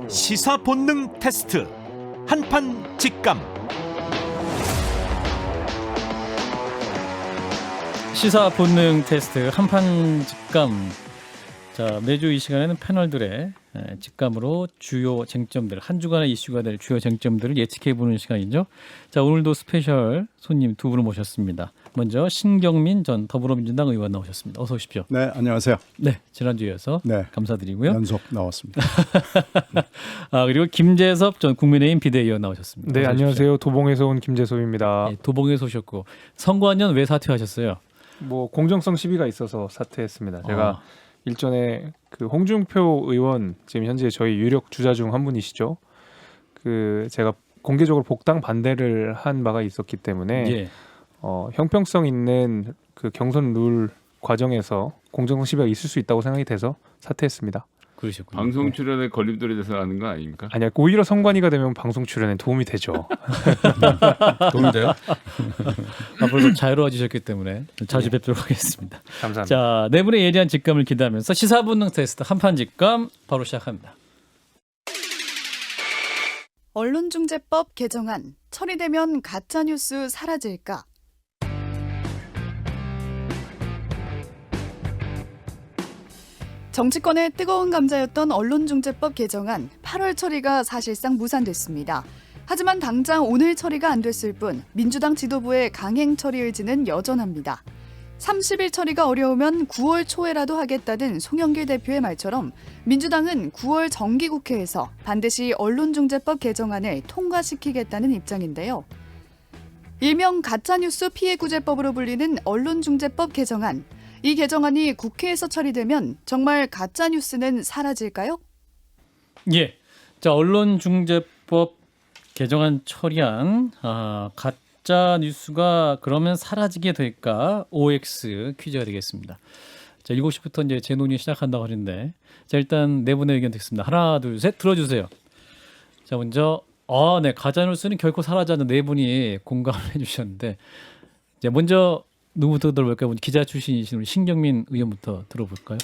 시사 본능 테스트 한판 직감. 시사 본능 테스트 한판 직감. 자, 매주 이 시간에는 패널들의 직감으로 주요 쟁점들, 한 주간의 이슈가 될 주요 쟁점들을 예측해보는 시간이죠. 자, 오늘도 스페셜 손님 두 분을 모셨습니다. 먼저 신경민 전 더불어민주당 의원 나오셨습니다. 어서 오십시오. 네, 안녕하세요. 네, 지난주에 이어서 네, 감사드리고요. 연속 나왔습니다. 그리고 김재섭 전 국민의힘 비대위원 나오셨습니다. 네, 안녕하세요. 도봉에서 온 김재섭입니다. 네, 도봉에서 오셨고 선관위원 왜 사퇴하셨어요? 뭐 공정성 시비가 있어서 사퇴했습니다. 제가 일전에 그 홍준표 의원 지금 현재 저희 유력 주자 중 한 분이시죠. 그 제가 공개적으로 복당 반대를 한 바가 있었기 때문에 예. 형평성 있는 그 경선 룰 과정에서 공정성 시비가 있을 수 있다고 생각이 돼서 사퇴했습니다. 그러셨군요. 방송 출연에 걸림돌이 돼서 하는 거 아닙니까? 아니야, 오히려 선관위가 되면 방송 출연에 도움이 되죠. 도움이 돼요? 앞으로도 자유로워지셨기 때문에 자주 뵙도록 하겠습니다. 감사합니다. 자, 네 분의 예리한 직감을 기대하면서 시사 본능 테스트 한판 직감 바로 시작합니다. 언론중재법 개정안 처리되면 가짜뉴스 사라질까? 정치권의 뜨거운 감자였던 언론중재법 개정안 8월 처리가 사실상 무산됐습니다. 하지만 당장 오늘 처리가 안 됐을 뿐 민주당 지도부의 강행 처리 의지는 여전합니다. 30일 처리가 어려우면 9월 초에라도 하겠다는 송영길 대표의 말처럼 민주당은 9월 정기국회에서 반드시 언론중재법 개정안을 통과시키겠다는 입장인데요. 일명 가짜뉴스 피해구제법으로 불리는 언론중재법 개정안. 이 개정안이 국회에서 처리되면 정말 가짜뉴스는 사라질까요? 예, 자, 언론중재법 개정안 처리안 가짜 뉴스가 그러면 사라지게 될까? OX 퀴즈가 되겠습니다. 자, 7시부터 이제 재논의 시작한다고 하는데, 자, 일단 네 분의 의견 듣겠습니다. 하나, 둘, 셋 들어주세요. 자, 먼저 네, 가짜 뉴스는 결코 사라지지 않는 네 분이 공감을 해주셨는데, 이제 먼저 누구부터 들어볼까요? 기자 출신이신 우리 신경민 의원부터 들어볼까요?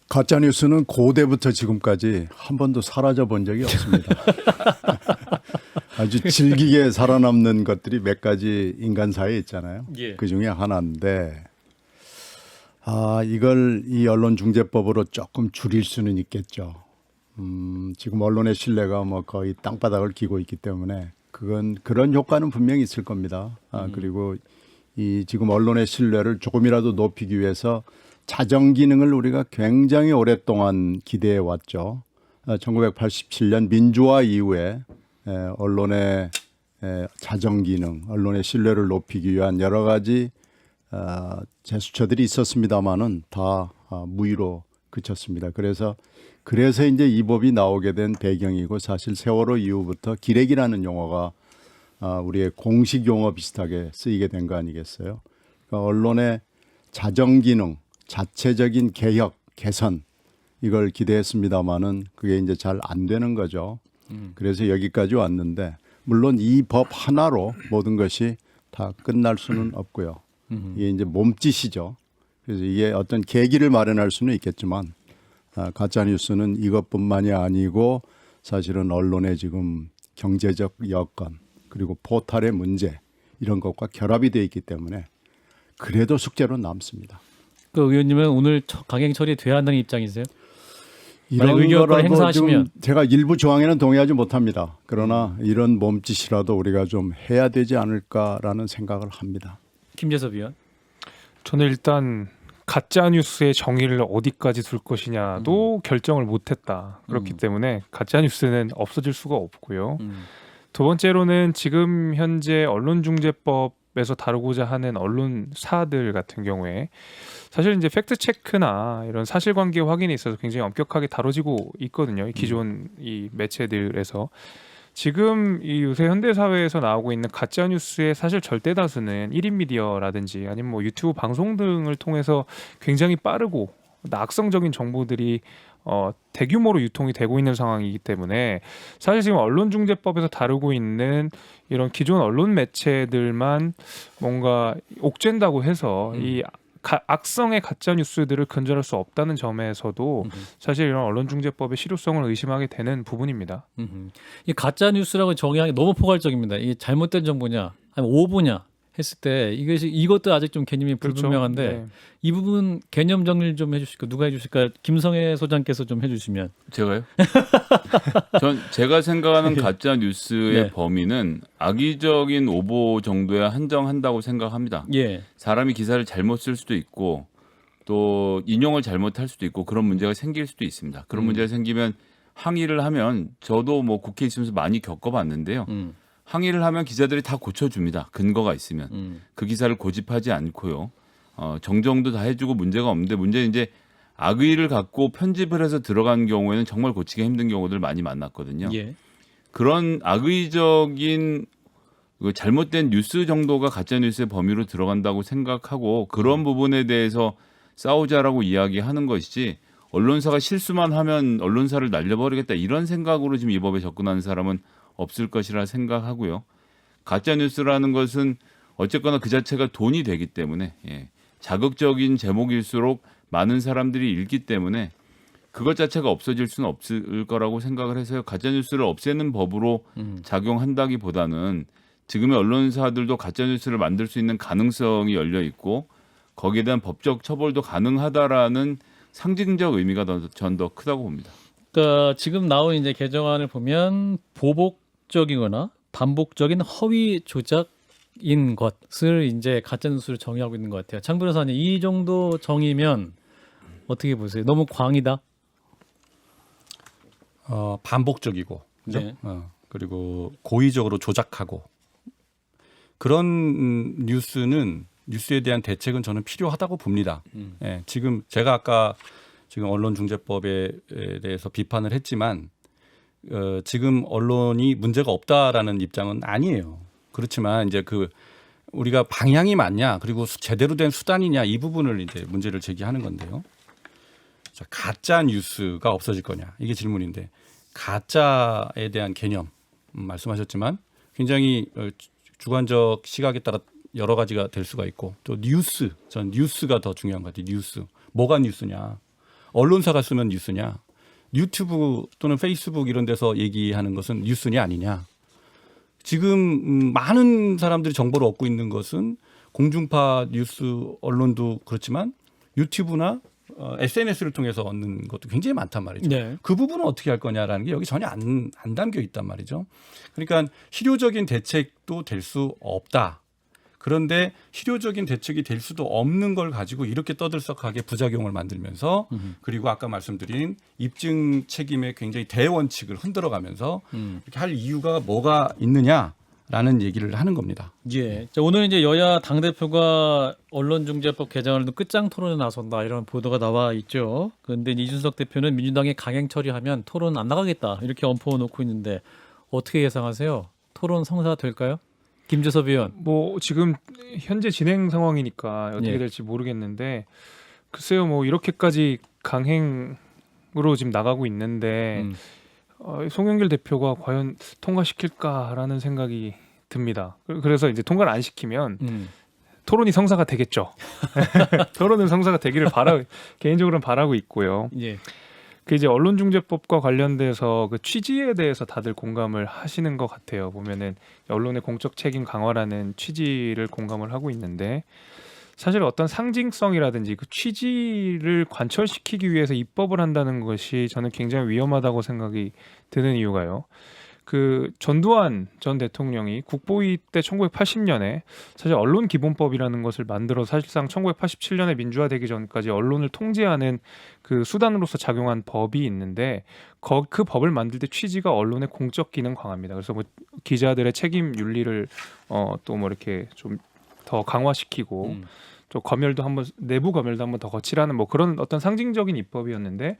가짜 뉴스는 고대부터 지금까지 한 번도 사라져 본 적이 없습니다. 아주 질기게 살아남는 것들이 몇 가지 인간사에 있잖아요. 예. 그 중에 하나인데, 이걸 이 언론중재법으로 조금 줄일 수는 있겠죠. 지금 언론의 신뢰가 뭐 거의 땅바닥을 기고 있기 때문에 그런 효과는 분명히 있을 겁니다. 그리고 이 지금 언론의 신뢰를 조금이라도 높이기 위해서 자정 기능을 우리가 굉장히 오랫동안 기대해 왔죠. 1987년 민주화 이후에 언론의 자정 기능, 언론의 신뢰를 높이기 위한 여러 가지 제스처들이 있었습니다마는 다 무의로 그쳤습니다. 그래서 이제 이 법이 나오게 된 배경이고, 사실 세월호 이후부터 기레기라는 용어가 우리의 공식 용어 비슷하게 쓰이게 된 거 아니겠어요? 그러니까 언론의 자정 기능, 자체적인 개혁, 개선, 이걸 기대했습니다마는 그게 이제 잘 안 되는 거죠. 그래서 여기까지 왔는데, 물론 이 법 하나로 모든 것이 다 끝날 수는 없고요. 이게 이제 몸짓이죠. 그래서 이게 어떤 계기를 마련할 수는 있겠지만, 가짜 뉴스는 이것뿐만이 아니고 사실은 언론의 지금 경제적 여건, 그리고 포탈의 문제, 이런 것과 결합이 되어 있기 때문에 그래도 숙제로 남습니다. 그 의원님은 오늘 강행 처리돼야 한다는 입장이세요? 이런 의결권을 행사하시면. 좀 제가 일부 조항에는 동의하지 못합니다. 그러나 이런 몸짓이라도 우리가 좀 해야 되지 않을까라는 생각을 합니다. 김재섭 의원. 저는 일단 가짜 뉴스의 정의를 어디까지 둘 것이냐도 결정을 못했다. 그렇기 때문에 가짜 뉴스는 없어질 수가 없고요. 두 번째로는 지금 현재 언론중재법에서 다루고자 하는 언론사들 같은 경우에 사실 이제 팩트 체크나 이런 사실관계 확인에 있어서 굉장히 엄격하게 다뤄지고 있거든요. 기존 이 매체들에서. 지금 이 요새 현대 사회에서 나오고 있는 가짜 뉴스의 사실 절대 다수는 1인 미디어라든지 아니면 뭐 유튜브 방송 등을 통해서 굉장히 빠르고 악성적인 정보들이 대규모로 유통이 되고 있는 상황이기 때문에 사실 지금 언론중재법에서 다루고 있는 이런 기존 언론 매체들만 뭔가 옥죄인다고 해서 이 악성의 가짜 뉴스들을 근절할 수 없다는 점에서도 사실 이런 언론중재법의 실효성을 의심하게 되는 부분입니다. 이 가짜 뉴스라고 정의하기 너무 포괄적입니다. 이게 잘못된 정보냐, 아니면 오보냐 했을 때 이것도 아직 좀 개념이 불분명한데 그렇죠? 네. 이 부분 개념 정리를 좀 해주실까? 누가 해주실까? 김성애 소장께서 좀 해주시면. 제가요? 제가 생각하는 가짜 뉴스의 네. 범위는 악의적인 오보 정도에 한정한다고 생각합니다. 예. 사람이 기사를 잘못 쓸 수도 있고 또 인용을 잘못할 수도 있고 그런 문제가 생길 수도 있습니다. 그런 문제가 생기면 항의를 하면 저도 뭐 국회에 있으면서 많이 겪어봤는데요. 항의를 하면 기자들이 다 고쳐줍니다. 근거가 있으면. 그 기사를 고집하지 않고요. 정정도 다 해주고 문제가 없는데 문제는 이제 악의를 갖고 편집을 해서 들어간 경우에는 정말 고치기 힘든 경우들 많이 만났거든요. 예. 그런 악의적인 잘못된 뉴스 정도가 가짜 뉴스의 범위로 들어간다고 생각하고 그런 부분에 대해서 싸우자라고 이야기하는 것이지 언론사가 실수만 하면 언론사를 날려버리겠다 이런 생각으로 지금 이 법에 접근하는 사람은 없을 것이라 생각하고요. 가짜 뉴스라는 것은 어쨌거나 그 자체가 돈이 되기 때문에 자극적인 제목일수록 많은 사람들이 읽기 때문에 그것 자체가 없어질 수는 없을 거라고 생각을 해서요. 가짜 뉴스를 없애는 법으로 작용한다기보다는 지금의 언론사들도 가짜 뉴스를 만들 수 있는 가능성이 열려 있고 거기에 대한 법적 처벌도 가능하다라는 상징적 의미가 전 더 크다고 봅니다. 그러니까 지금 나온 이제 개정안을 보면 보복적이거나 반복적인 허위 조작인 것을 이제 가짜 뉴스로 정의하고 있는 것 같아요. 장 변호사님, 이 정도 정의면 어떻게 보세요? 너무 광이다. 반복적이고, 그죠? 네. 그리고 고의적으로 조작하고 그런 뉴스에 대한 대책은 저는 필요하다고 봅니다. 예, 지금 제가 아까 지금 언론중재법에 대해서 비판을 했지만 지금 언론이 문제가 없다라는 입장은 아니에요. 그렇지만 이제 우리가 방향이 맞냐 그리고 제대로 된 수단이냐 이 부분을 이제 문제를 제기하는 건데요. 자, 가짜 뉴스가 없어질 거냐 이게 질문인데 가짜에 대한 개념 말씀하셨지만 굉장히 주관적 시각에 따라 여러 가지가 될 수가 있고 또 전 뉴스가 더 중요한 것 같아요. 뉴스 뭐가 뉴스냐 언론사가 쓰면 뉴스냐 유튜브 또는 페이스북 이런 데서 얘기하는 것은 뉴스냐 아니냐 지금 많은 사람들이 정보를 얻고 있는 것은 공중파 뉴스 언론도 그렇지만 유튜브나 SNS를 통해서 얻는 것도 굉장히 많단 말이죠. 네. 그 부분은 어떻게 할 거냐라는 게 여기 전혀 안 담겨 있단 말이죠. 그러니까 실효적인 대책도 될 수 없다. 그런데 실효적인 대책이 될 수도 없는 걸 가지고 이렇게 떠들썩하게 부작용을 만들면서 그리고 아까 말씀드린 입증 책임의 굉장히 대원칙을 흔들어가면서 이렇게 할 이유가 뭐가 있느냐라는 얘기를 하는 겁니다. 예. 자, 오늘 이제 여야 당 대표가 언론중재법 개정을 끝장 토론에 나선다 이런 보도가 나와 있죠. 그런데 이준석 대표는 민주당이 강행 처리하면 토론 안 나가겠다 이렇게 엄포 놓고 있는데 어떻게 예상하세요? 토론 성사될까요? 김재섭 의원. 뭐 지금 현재 진행 상황이니까 어떻게 예. 될지 모르겠는데 글쎄요 뭐 이렇게까지 강행으로 지금 나가고 있는데 송영길 대표가 과연 통과시킬까라는 생각이 듭니다. 그래서 이제 통과를 안 시키면 토론이 성사가 되겠죠. 토론은 성사가 되기를 개인적으로는 바라고 있고요. 예. 그 이제 언론중재법과 관련돼서 그 취지에 대해서 다들 공감을 하시는 것 같아요. 보면은 언론의 공적 책임 강화라는 취지를 공감을 하고 있는데 사실 어떤 상징성이라든지 그 취지를 관철시키기 위해서 입법을 한다는 것이 저는 굉장히 위험하다고 생각이 드는 이유가요. 그 전두환 전 대통령이 국보위 때 1980년에 사실 언론기본법이라는 것을 만들어 사실상 1987년에 민주화되기 전까지 언론을 통제하는 그 수단으로서 작용한 법이 있는데 그 법을 만들 때 취지가 언론의 공적 기능 강화입니다. 그래서 뭐 기자들의 책임 윤리를 또 뭐 이렇게 좀 더 강화시키고 또 내부 검열도 한번 더 거치라는 뭐 그런 어떤 상징적인 입법이었는데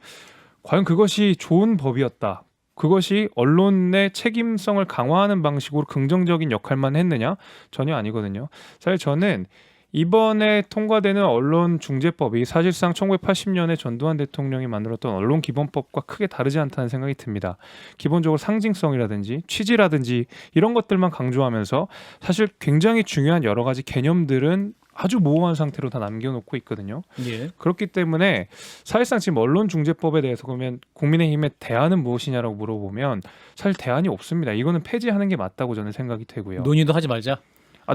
과연 그것이 좋은 법이었다. 그것이 언론의 책임성을 강화하는 방식으로 긍정적인 역할만 했느냐? 전혀 아니거든요. 사실 저는 이번에 통과되는 언론중재법이 사실상 1980년에 전두환 대통령이 만들었던 언론기본법과 크게 다르지 않다는 생각이 듭니다. 기본적으로 상징성이라든지 취지라든지 이런 것들만 강조하면서 사실 굉장히 중요한 여러 가지 개념들은 아주 모호한 상태로 다 남겨놓고 있거든요. 예. 그렇기 때문에 사실상 지금 언론중재법에 대해서 그러면 국민의힘의 대안은 무엇이냐라고 물어보면 사실 대안이 없습니다. 이거는 폐지하는 게 맞다고 저는 생각이 되고요. 논의도 하지 말자.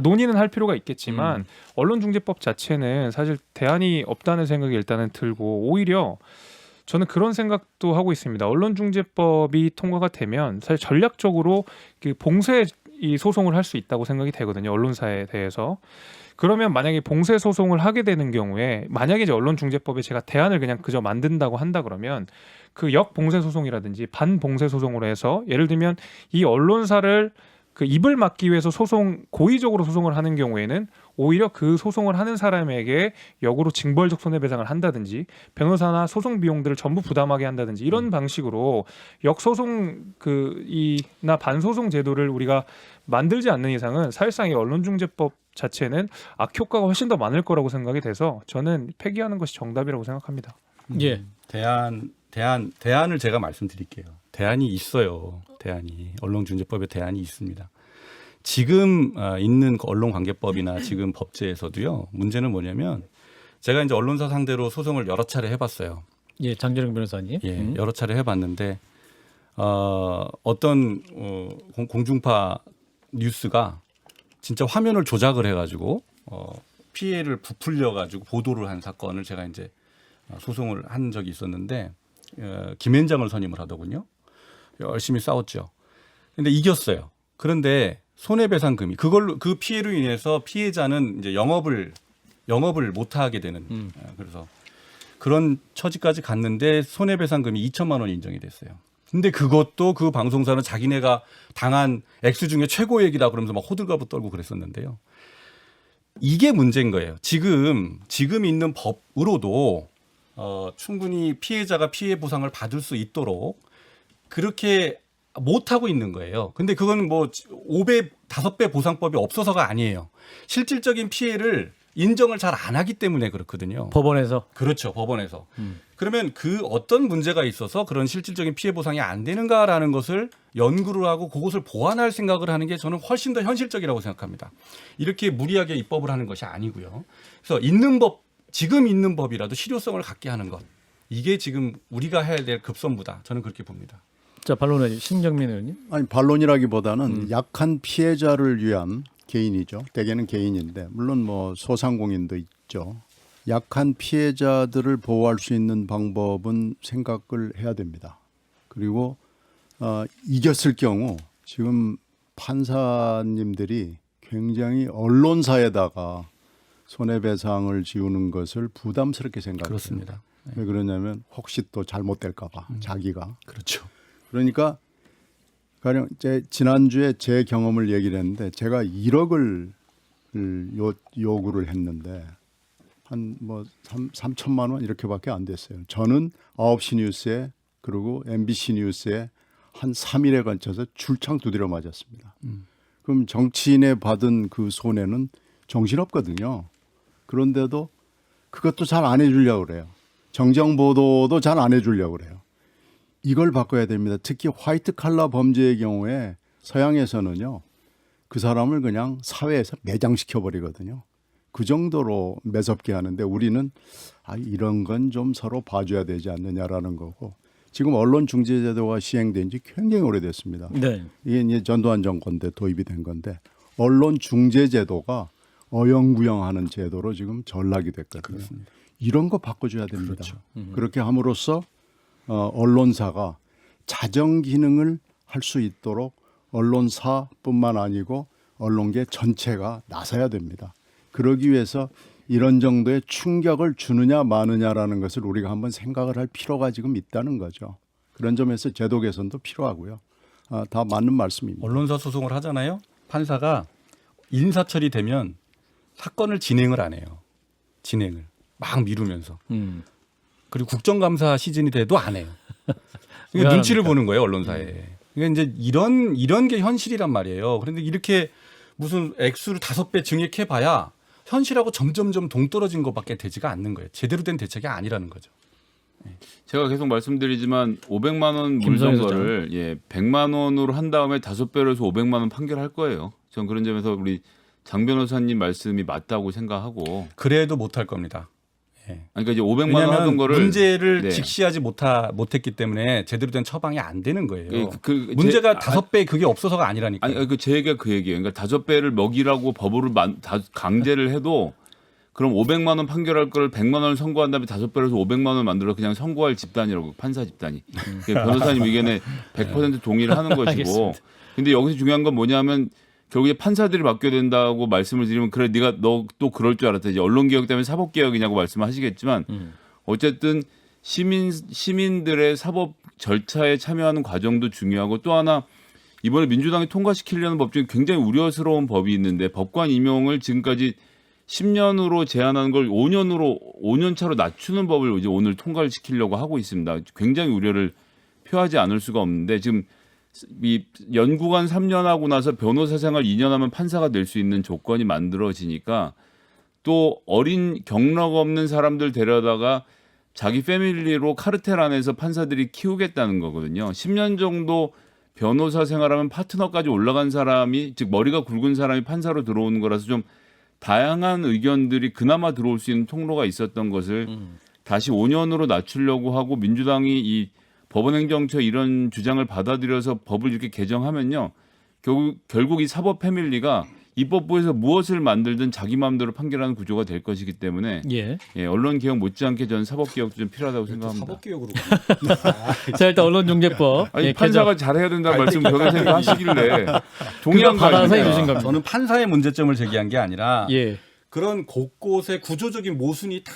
논의는 할 필요가 있겠지만 언론중재법 자체는 사실 대안이 없다는 생각이 일단은 들고 오히려 저는 그런 생각도 하고 있습니다. 언론중재법이 통과가 되면 사실 전략적으로 그 봉쇄 이 소송을 할 수 있다고 생각이 되거든요. 언론사에 대해서. 그러면 만약에 봉쇄 소송을 하게 되는 경우에 만약에 이제 언론중재법에 제가 대안을 그냥 그저 만든다고 한다 그러면 그 역봉쇄 소송이라든지 반봉쇄 소송으로 해서 예를 들면 이 언론사를 그 입을 막기 위해서 고의적으로 소송을 하는 경우에는 오히려 그 소송을 하는 사람에게 역으로 징벌적 손해배상을 한다든지 변호사나 소송 비용들을 전부 부담하게 한다든지 이런 방식으로 역소송 이나 반소송 제도를 우리가 만들지 않는 이상은 사실상 이 언론중재법 자체는 악효과가 훨씬 더 많을 거라고 생각이 돼서 저는 폐기하는 것이 정답이라고 생각합니다. 예. 대안을 제가 말씀드릴게요. 대안이 있어요. 언론중재법에 대안이 있습니다. 지금 있는 언론관계법이나 지금 법제에서도요. 문제는 뭐냐면 제가 이제 언론사 상대로 소송을 여러 차례 해봤어요. 예, 장재령 변호사님. 예, 여러 차례 해봤는데 어떤 공중파 뉴스가 진짜 화면을 조작을 해가지고 피해를 부풀려가지고 보도를 한 사건을 제가 이제 소송을 한 적이 있었는데 김앤장을 선임을 하더군요. 열심히 싸웠죠. 근데 이겼어요. 그런데 손해배상금이 그 피해로 인해서 피해자는 이제 영업을 못 하게 되는 그래서 그런 처지까지 갔는데 손해배상금이 2천만 원이 인정이 됐어요. 근데 그것도 그 방송사는 자기네가 당한 액수 중에 최고액이다 그러면서 막 호들갑을 떨고 그랬었는데요. 이게 문제인 거예요. 지금 있는 법으로도 충분히 피해자가 피해 보상을 받을 수 있도록 그렇게 못 하고 있는 거예요. 근데 그건 뭐 5배, 5배 보상법이 없어서가 아니에요. 실질적인 피해를 인정을 잘 안 하기 때문에 그렇거든요. 법원에서. 그렇죠. 법원에서. 그러면 그 어떤 문제가 있어서 그런 실질적인 피해 보상이 안 되는가라는 것을 연구를 하고 그것을 보완할 생각을 하는 게 저는 훨씬 더 현실적이라고 생각합니다. 이렇게 무리하게 입법을 하는 것이 아니고요. 그래서 지금 있는 법이라도 실효성을 갖게 하는 것. 이게 지금 우리가 해야 될 급선무다. 저는 그렇게 봅니다. 자, 반론해 신정민 의원님. 아니 반론이라기보다는 약한 피해자를 위한 개인이죠. 대개는 개인인데 물론 뭐 소상공인도 있죠. 약한 피해자들을 보호할 수 있는 방법은 생각을 해야 됩니다. 그리고 이겼을 경우 지금 판사님들이 굉장히 언론사에다가 손해배상을 지우는 것을 부담스럽게 생각해요. 그렇습니다. 왜 그러냐면 혹시 또 잘못될까 봐 자기가. 그렇죠. 그러니까 가령 지난주에 제 경험을 얘기를 했는데 제가 1억을 요구를 했는데 한 뭐 3천만 원 이렇게밖에 안 됐어요. 저는 9시 뉴스에 그리고 MBC 뉴스에 한 3일에 걸쳐서 줄창 두드려 맞았습니다. 그럼 정치인에 받은 그 손해는 정신없거든요. 그런데도 그것도 잘 안 해주려고 그래요. 정정보도도 잘 안 해주려고 그래요. 이걸 바꿔야 됩니다. 특히 화이트 칼라 범죄의 경우에 서양에서는요. 그 사람을 그냥 사회에서 매장시켜 버리거든요. 그 정도로 매섭게 하는데 우리는 이런 건 좀 서로 봐줘야 되지 않느냐라는 거고 지금 언론중재제도가 시행된 지 굉장히 오래됐습니다. 네. 이게 이제 전두환 정권 때 도입이 된 건데 언론중재제도가 어영부영하는 제도로 지금 전락이 됐거든요. 그렇습니다. 이런 거 바꿔줘야 됩니다. 그렇죠. 그렇게 함으로써 언론사가 자정 기능을 할 수 있도록 언론사뿐만 아니고 언론계 전체가 나서야 됩니다. 그러기 위해서 이런 정도의 충격을 주느냐 마느냐라는 것을 우리가 한번 생각을 할 필요가 지금 있다는 거죠. 그런 점에서 제도 개선도 필요하고요. 다 맞는 말씀입니다. 언론사 소송을 하잖아요. 판사가 인사 처리되면 사건을 진행을 안 해요. 진행을 막 미루면서. 그리고 국정감사 시즌이 돼도 안 해요. 그러니까 눈치를 보는 거예요, 언론사에. 그러니까 이제 이런 게 현실이란 말이에요. 그런데 이렇게 무슨 액수를 5배 증액해봐야 현실하고 점점점 동떨어진 것밖에 되지가 않는 거예요. 제대로 된 대책이 아니라는 거죠. 제가 계속 말씀드리지만 500만 원 물던 거를 100만 원으로 한 다음에 5배로 해서 500만 원 판결할 거예요. 전 그런 점에서 우리 장 변호사님 말씀이 맞다고 생각하고. 그래도 못할 겁니다. 그러니까 이제 500만 원 하던 왜냐하면 거를 문제를 네. 직시하지 못했기 때문에 제대로 된 처방이 안 되는 거예요. 제- 문제가 5배 그게 없어서가 아니라니까. 아니 제 얘기가 그 얘기예요. 그러니까 5배를 먹이라고 법으로 강제를 해도 그럼 500만 원 판결할 걸 100만 원을 선고한 다음에 5배로 해서 500만 원 만들어 그냥 선고할 집단이라고 판사 집단이. 변호사님 의견에 100% 동의를 하는 것이고. 알겠습니다. 근데 여기서 중요한 건 뭐냐면 결국에 판사들이 바뀌어야 된다고 말씀을 드리면 그래 네가 너 또 그럴 줄 알았다. 이제 언론개혁 때문에 사법개혁이냐고 말씀하시겠지만 어쨌든 시민들의 사법 절차에 참여하는 과정도 중요하고 또 하나 이번에 민주당이 통과시키려는 법 중에 굉장히 우려스러운 법이 있는데 법관 임용을 지금까지 10년으로 제한하는 걸 5년 차로 낮추는 법을 이제 오늘 통과를 시키려고 하고 있습니다. 굉장히 우려를 표하지 않을 수가 없는데 지금 이 연구관 3년 하고 나서 변호사 생활 2년 하면 판사가 될 수 있는 조건이 만들어지니까 또 어린 경력 없는 사람들 데려다가 자기 패밀리로 카르텔 안에서 판사들이 키우겠다는 거거든요. 10년 정도 변호사 생활하면 파트너까지 올라간 사람이 즉 머리가 굵은 사람이 판사로 들어오는 거라서 좀 다양한 의견들이 그나마 들어올 수 있는 통로가 있었던 것을 다시 5년으로 낮추려고 하고 민주당이 이 법원행정처 이런 주장을 받아들여서 법을 이렇게 개정하면요. 결국 이 사법 패밀리가 입법부에서 무엇을 만들든 자기 마음대로 판결하는 구조가 될 것이기 때문에 예. 언론 개혁 못지않게 저는 사법 개혁도 좀 필요하다고 생각합니다. 사법개혁으로. 자 일단 언론중재법 아니 예, 판사가 잘해야 된다는 말씀 변호사님 하시길래 동의한 거 받아서 아닙니까? 해주신 겁니다. 저는 판사의 문제점을 제기한 게 아니라 예. 그런 곳곳의 구조적인 모순이 다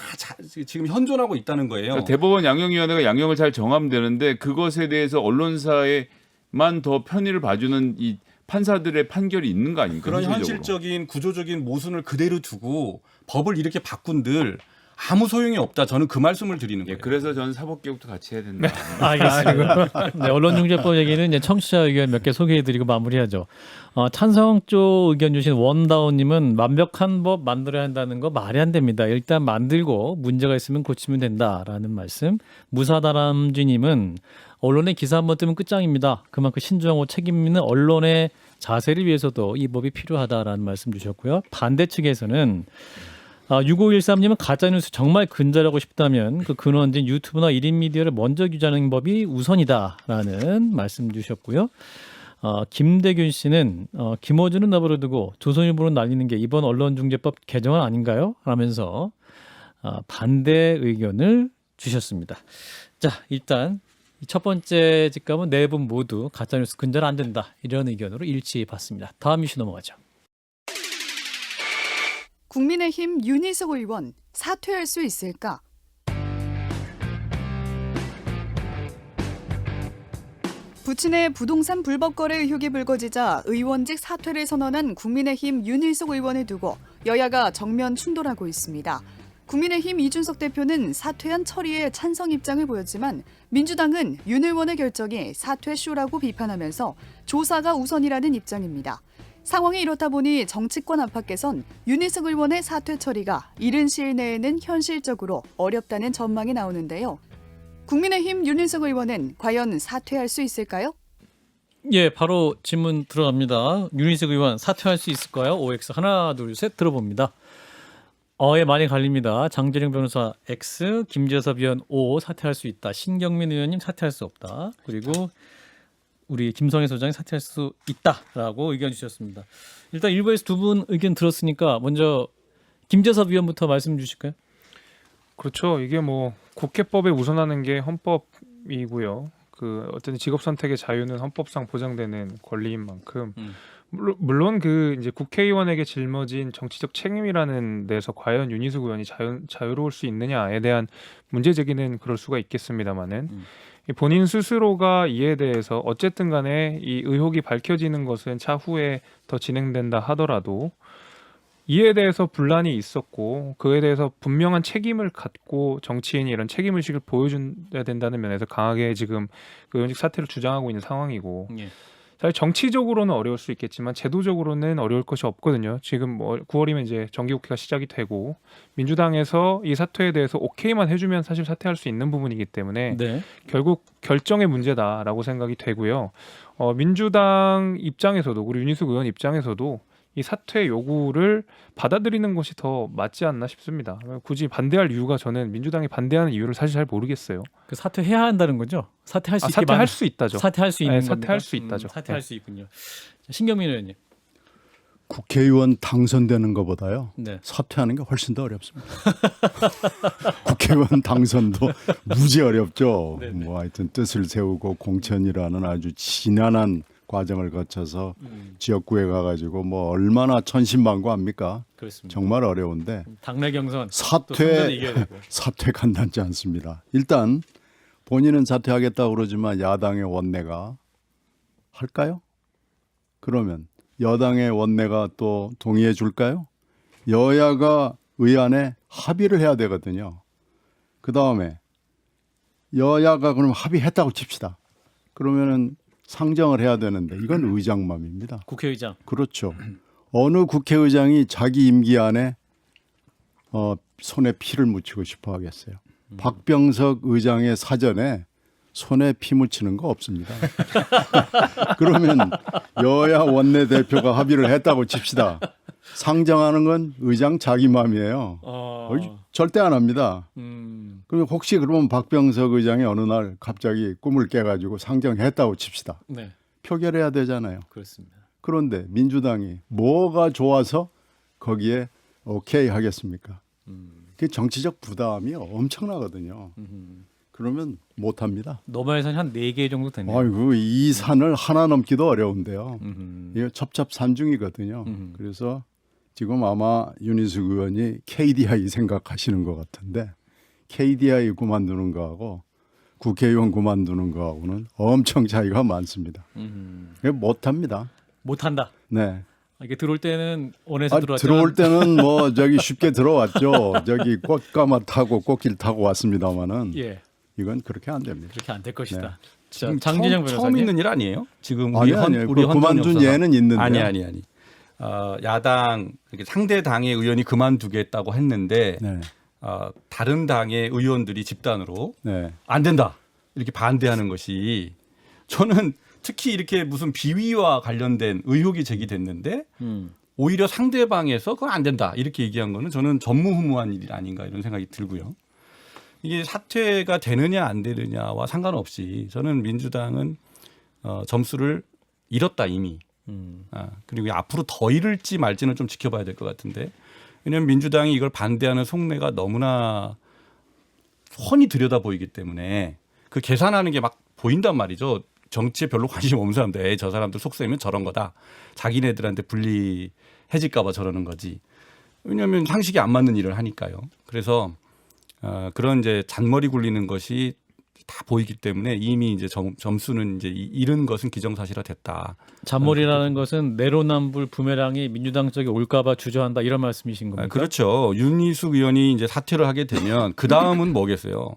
지금 현존하고 있다는 거예요. 그러니까 대법원 양형위원회가 양형을 잘 정하면 되는데 그것에 대해서 언론사에만 더 편의를 봐주는 이 판사들의 판결이 있는 거 아닙니까? 그런 현실적으로. 현실적인 구조적인 모순을 그대로 두고 법을 이렇게 바꾼들 아무 소용이 없다. 저는 그 말씀을 드리는 거예요. 그래서 저는 사법개혁도 같이 해야 된다. 알겠습니다. 네, 언론중재법 얘기는 이제 청취자 의견 몇 개 소개해드리고 마무리하죠. 찬성 쪽 의견 주신 원다운님은 완벽한 법 만들어야 한다는 거 말이 안 됩니다. 일단 만들고 문제가 있으면 고치면 된다라는 말씀. 무사다람쥐님은 언론의 기사 한번 뜨면 끝장입니다. 그만큼 신중하고 책임 있는 언론의 자세를 위해서도 이 법이 필요하다라는 말씀 주셨고요. 반대 측에서는 6513님은 가짜뉴스 정말 근절하고 싶다면 그 근원진 유튜브나 1인 미디어를 먼저 규제하는 법이 우선이다라는 말씀 주셨고요. 김대균 씨는 김어준은 내버려두고 조선일보는 날리는 게 이번 언론중재법 개정안 아닌가요? 라면서 반대 의견을 주셨습니다. 자 일단 첫 번째 직감은 네 분 모두 가짜뉴스 근절 안 된다 이런 의견으로 일치 받습니다. 다음 이슈 넘어가죠. 국민의힘 윤희석 의원 사퇴할 수 있을까? 부친의 부동산 불법 거래 의혹이 불거지자 의원직 사퇴를 선언한 국민의힘 윤희석 의원을 두고 여야가 정면 충돌하고 있습니다. 국민의힘 이준석 대표는 사퇴안 처리에 찬성 입장을 보였지만 민주당은 윤 의원의 결정이 사퇴쇼라고 비판하면서 조사가 우선이라는 입장입니다. 상황이 이렇다 보니 정치권 안팎에선 윤희석 의원의 사퇴 처리가 이른 시일 내에는 현실적으로 어렵다는 전망이 나오는데요. 국민의힘 윤희석 의원은 과연 사퇴할 수 있을까요? 예, 바로 질문 들어갑니다. 윤희석 의원 사퇴할 수 있을까요? OX 하나 둘 셋 들어봅니다. 예, 많이 갈립니다. 장재령 변호사 X, 김재섭 의원 O 사퇴할 수 있다. 신경민 의원님 사퇴할 수 없다. 그리고 우리 김성애 소장이 사퇴할 수 있다라고 의견 주셨습니다. 일단 일부에서 두 분 의견 들었으니까 먼저 김재섭 의원부터 말씀 주실까요? 그렇죠. 이게 뭐 국회법에 우선하는 게 헌법이고요. 그 어쨌든 직업 선택의 자유는 헌법상 보장되는 권리인 만큼 물론 그 이제 국회의원에게 짊어진 정치적 책임이라는 데서 과연 윤희숙 의원이 자유로울 수 있느냐에 대한 문제 제기는 그럴 수가 있겠습니다만은 본인 스스로가 이에 대해서 어쨌든 간에 이 의혹이 밝혀지는 것은 차후에 더 진행된다 하더라도 이에 대해서 분란이 있었고 그에 대해서 분명한 책임을 갖고 정치인이 이런 책임의식을 보여줘야 된다는 면에서 강하게 지금 그 의원직 사퇴를 주장하고 있는 상황이고 예. 사실 정치적으로는 어려울 수 있겠지만 제도적으로는 어려울 것이 없거든요. 지금 뭐 9월이면 이제 정기국회가 시작이 되고 민주당에서 이 사퇴에 대해서 오케이만 해주면 사실 사퇴할 수 있는 부분이기 때문에 네. 결국 결정의 문제다라고 생각이 되고요. 민주당 입장에서도 우리 윤희숙 의원 입장에서도 이 사퇴 요구를 받아들이는 것이 더 맞지 않나 싶습니다. 굳이 반대할 이유가 저는 민주당이 반대하는 이유를 사실 잘 모르겠어요. 그 사퇴해야 한다는 거죠? 사퇴할 수 있게 사퇴할 수 있다죠. 사퇴할 수 있는 네, 사퇴할 겁니까? 수 있다죠. 사퇴할 네. 수 있군요. 자, 신경민 의원님. 국회의원 당선되는 것보다요. 네. 사퇴하는 게 훨씬 더 어렵습니다. 국회의원 당선도 무지 어렵죠. 네네. 뭐 하여튼 뜻을 세우고 공천이라는 아주 지난한 과정을 거쳐서 지역구에 가가지고 뭐 얼마나 천신만고합니까? 그렇습니다. 정말 어려운데 당내 경선 또 선거는 이겨야 사퇴 되고. 사퇴 간단치 않습니다. 일단 본인은 사퇴하겠다고 그러지만 야당의 원내가 할까요? 그러면 여당의 원내가 또 동의해 줄까요? 여야가 의안에 합의를 해야 되거든요. 그 다음에 여야가 그럼 합의했다고 칩시다. 그러면은 상정을 해야 되는데 이건 의장맘입니다. 국회의장. 그렇죠. 어느 국회의장이 자기 임기 안에 손에 피를 묻히고 싶어 하겠어요. 박병석 의장의 사전에 손에 피 묻히는 거 없습니다. 그러면 여야 원내대표가 합의를 했다고 칩시다. 상정하는 건 의장 자기 맘이에요. 절대 안 합니다. 그럼 혹시 그러면 박병석 의장이 어느 날 갑자기 꿈을 깨가지고 상정했다고 칩시다. 네, 표결해야 되잖아요. 그렇습니다. 그런데 민주당이 뭐가 좋아서 거기에 오케이 하겠습니까? 그 정치적 부담이 엄청나거든요. 그러면 못합니다. 넘어야 산이 한 4개 정도 되네요. 아이고 이 산을 하나 넘기도 어려운데요. 음흠. 이거 첩첩산중이거든요. 음. 그래서 지금 아마 윤희숙 의원이 KDI 생각하시는 것 같은데 KDI 그만두는 거하고 국회의원 그만두는 거하고는 엄청 차이가 많습니다. 이거 못합니다. 못한다. 네. 이게 들어올 때는 원에서 들어왔죠. 들어올 때는 뭐 저기 쉽게 들어왔죠. 저기 꽃가마 타고 꽃길 타고 왔습니다마는 예, 이건 그렇게 안 됩니다. 그렇게 안 될 것이다. 네. 자, 지금 장진영 처음 변호사님. 있는 일 아니에요? 지금 우리 아니에요. 우리 그 그만둔 헌정역사상. 예는 있는데. 아니. 야당 이렇게 상대 당의 의원이 그만두겠다고 했는데 네. 다른 당의 의원들이 집단으로 네. 안 된다 이렇게 반대하는 것이 저는 특히 이렇게 무슨 비위와 관련된 의혹이 제기됐는데 오히려 상대방에서 그건 안 된다 이렇게 얘기한 거는 저는 전무후무한 일이 아닌가 이런 생각이 들고요. 이게 사퇴가 되느냐 안 되느냐와 상관없이 저는 민주당은 점수를 잃었다 이미. 그리고 앞으로 더 잃을지 말지는 좀 지켜봐야 될 것 같은데 왜냐하면 민주당이 이걸 반대하는 속내가 너무나 훤히 들여다 보이기 때문에 그 계산하는 게 막 보인단 말이죠. 정치에 별로 관심 없는 사람들, 저 사람들 속셈이면 저런 거다. 자기네들한테 불리해질까 봐 저러는 거지. 왜냐하면 상식이 안 맞는 일을 하니까요. 그래서 그런 이제 잔머리 굴리는 것이 다 보이기 때문에 이미 이제 점수는 이제 잃은 것은 기정사실화 됐다. 잔머리라는 것은 내로남불 부메랑이 민주당 쪽에 올까봐 주저한다 이런 말씀이신 겁니까? 그렇죠. 윤희숙 의원이 이제 사퇴를 하게 되면 그 다음은 뭐겠어요?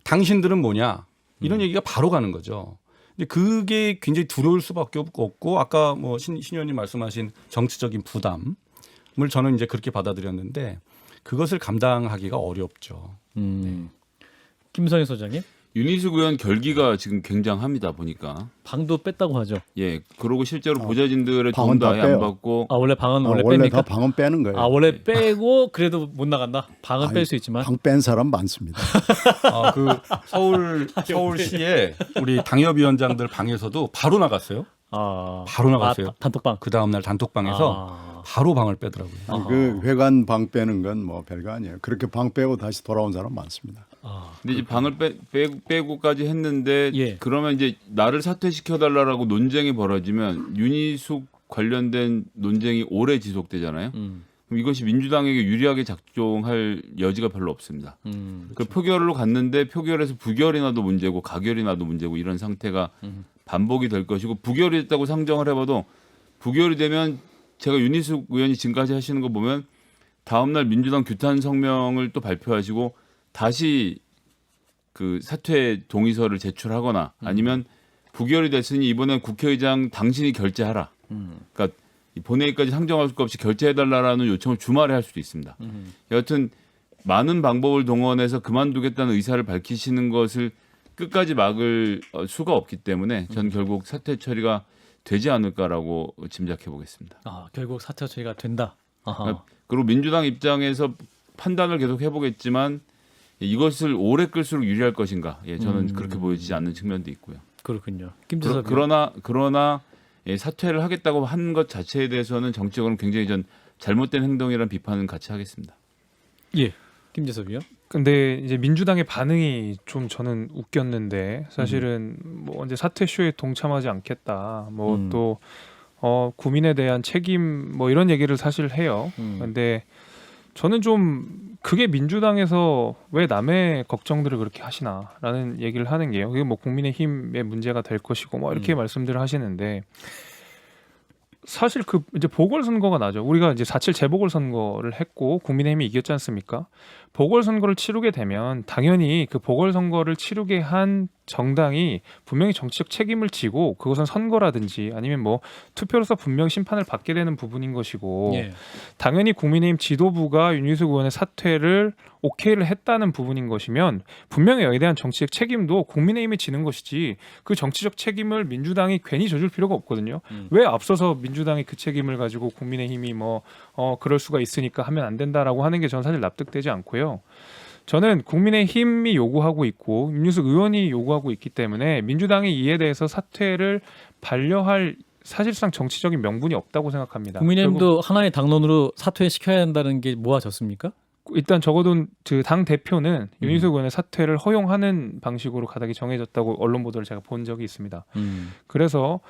당신들은 뭐냐? 이런 얘기가 바로 가는 거죠. 근데 그게 굉장히 두려울 수밖에 없고 아까 뭐 신 의원님 말씀하신 정치적인 부담을 저는 이제 그렇게 받아들였는데 그것을 감당하기가 어렵죠. 김선희 소장님. 윤희숙 의원 결기가 지금 굉장합니다 보니까. 방도 뺐다고 하죠. 예, 그러고 실제로 보좌진들의 방은 도움도 다 아예 빼요. 안 받고 아 원래 방은 원래 원래 뺍니까? 다 방은 빼는 거예요. 아 원래 빼고 그래도 못 나간다. 방은 아니, 뺄 수 있지만. 방 뺀 사람 많습니다. 그 서울시에 우리 당협위원장들 방에서도 바로 나갔어요. 바로 나갔어요. 단톡방. 그 다음날 단톡방에서 바로 방을 빼더라고요. 아니, 그 회관 방 빼는 건 뭐 별거 아니에요. 그렇게 방 빼고 다시 돌아온 사람 많습니다. 근데 이제 방을 빼고까지 했는데 예. 그러면 이제 나를 사퇴시켜 달라라고 논쟁이 벌어지면 윤희숙 관련된 논쟁이 오래 지속되잖아요. 그럼 이것이 민주당에게 유리하게 작동할 여지가 별로 없습니다. 그 표결로 갔는데 표결에서 부결이 나도 문제고 가결이 나도 문제고 이런 상태가 반복이 될 것이고 부결이 됐다고 상정을 해봐도 부결이 되면 제가 윤희숙 의원이 지금까지 하시는 거 보면 다음날 민주당 규탄 성명을 또 발표하시고 다시 그 사퇴 동의서를 제출하거나 아니면 부결이 됐으니 이번엔 국회의장 당신이 결재하라. 그러니까 본회의까지 상정할 수 없이 결재해달라는 요청을 주말에 할 수도 있습니다. 여하튼 많은 방법을 동원해서 그만두겠다는 의사를 밝히시는 것을 끝까지 막을 수가 없기 때문에 저는 결국 사퇴 처리가 되지 않을까라고 짐작해 보겠습니다. 결국 사퇴 처리가 된다. 아하. 그리고 민주당 입장에서 판단을 계속 해보겠지만 이것을 오래 끌수록 유리할 것인가? 저는 그렇게 보여지지 않는 측면도 있고요. 그렇군요. 김재섭 그러나 사퇴를 하겠다고 한 것 자체에 대해서는 정치적으로 굉장히 전 잘못된 행동이라는 비판은 같이 하겠습니다. 예, 김재섭이요. 근데 이제 민주당의 반응이 좀 저는 웃겼는데 사실은 뭐 이제 사퇴 쇼에 동참하지 않겠다. 뭐 또 국민에 대한 책임 뭐 이런 얘기를 사실 해요. 근데 저는 좀 그게 민주당에서 왜 남의 걱정들을 그렇게 하시나라는 얘기를 하는 게요. 그게 뭐 국민의힘의 문제가 될 것이고 뭐 이렇게 말씀들을 하시는데 사실 그 이제 보궐선거가 나죠. 우리가 이제 4.7 재보궐선거를 했고 국민의힘이 이겼지 않습니까? 보궐선거를 치르게 되면 당연히 그 보궐선거를 치르게 한 정당이 분명히 정치적 책임을 지고 그것은 선거라든지 아니면 뭐 투표로서 분명히 심판을 받게 되는 부분인 것이고 예. 당연히 국민의힘 지도부가 윤희숙 의원의 사퇴를 오케이를 했다는 부분인 것이면 분명히 여기에 대한 정치적 책임도 국민의힘이 지는 것이지 그 정치적 책임을 민주당이 괜히 져줄 필요가 없거든요. 왜 앞서서 민주당이 그 책임을 가지고 국민의힘이 그럴 수가 있으니까 하면 안 된다라고 하는 게 저는 사실 납득되지 않고요. 저는 국민의힘이 요구하고 있고 윤희숙 의원이 요구하고 있기 때문에 민주당이 이에 대해서 사퇴를 반려할 사실상 정치적인 명분이 없다고 생각합니다. 국민의힘도 하나의 당론으로 사퇴시켜야 한다는 게 모아졌습니까? 일단 적어도 그 당 대표는 윤희숙 의원의 사퇴를 허용하는 방식으로 가닥이 정해졌다고 언론 보도를 제가 본 적이 있습니다. 그래서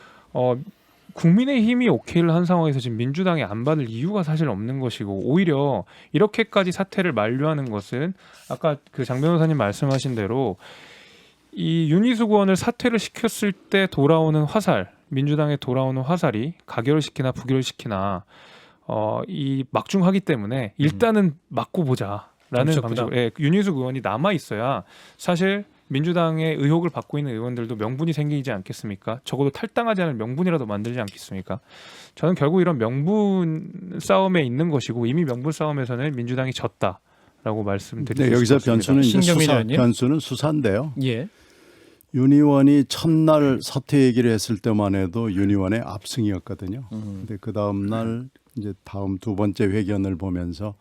국민의힘이 오케이를 한 상황에서 지금 민주당이 안 받을 이유가 사실 없는 것이고 오히려 이렇게까지 사퇴를 만류하는 것은 아까 그 장 변호사님 말씀하신 대로 이 윤희숙 의원을 사퇴를 시켰을 때 돌아오는 화살, 민주당에 돌아오는 화살이 가결을 시키나 부결을 시키나 이 막중하기 때문에 일단은 막고 보자라는 방식으로 윤희숙 의원이 남아 있어야 사실 민주당의 의혹을 받고 있는 의원들도 명분이 생기지 않겠습니까? 적어도 탈당하지 않을 명분이라도 만들지 않겠습니까? 저는 결국 이런 명분 싸움에 있는 것이고 이미 명분 싸움에서는 민주당이 졌다라고 말씀드리고 여기서 싶습니다. 변수는 수사인데요. 예. 윤 의원이 첫날 사퇴 얘기를 했을 때만 해도 윤 의원의 압승이었거든요. 근데 그 다음 날 이제 다음 두 번째 회견을 보면서